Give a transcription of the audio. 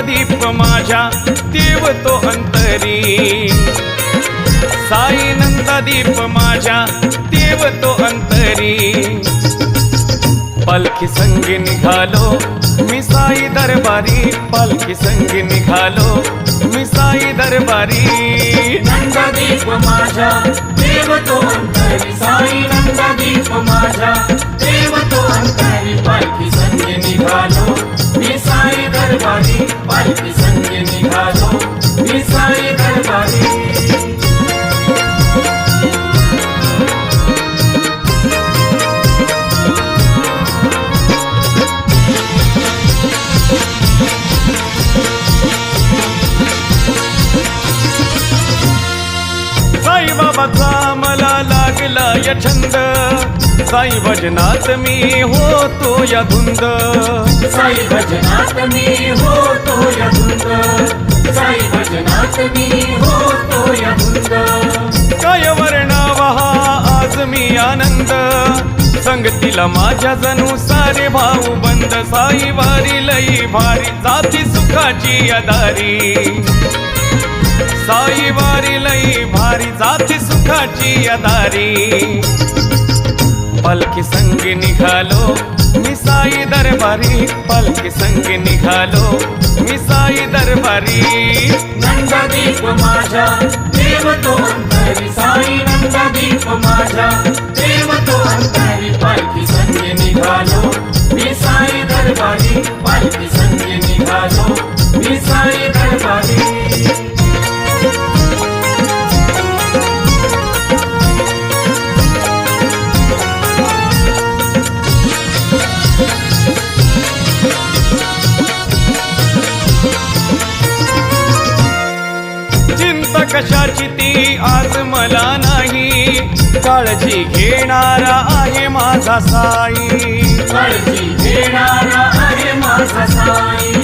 दीप माझ्या देव तो अंतरी, साईनंद दीप माझ्या देव तो अंतरी। पालखी संगी निघालो मी साई दरबारी, पालखी संगी निघालो मी साई दरबारी। नंददीप माझ्या देव तो अंतरी, साई नंददीप माझ्या देव तो अंतरी। पालखी संगे निघालो मी साई दरबारी, पालखी संगे निघालो मी साई दरबारी। साई बाबाचा मला लागला या छंद, साई भजनात मी होतो या धुंद। साई भजनात मी होतो या धुंद, साई भजनात मी होतो या धुंद। काय वर्णावा आज मी आनंद, संगतीला माझ्या जणू सारे भाऊ बंद। साई वारी लई भारी जाती सुखाची अदारी, साई वारी लई भारी जाती सुखाची अदारी। पालखी संगी निघालो मी साई दरबारी, पालखी संगी निघालो मी साई दरबारी। नंददीप माझ्या देव तो अंतरी, साई नंददीप माझ्या देव तो अंतरी। पालखी संगे निघालो मी साई दरबारी, पालखी संगे निघालो मी साई दरबारी। चिंता कशाची ती आज मला नाही, काळजी घेणारा आहे माझा साई, काळजी घेणारा आहे माझा साई।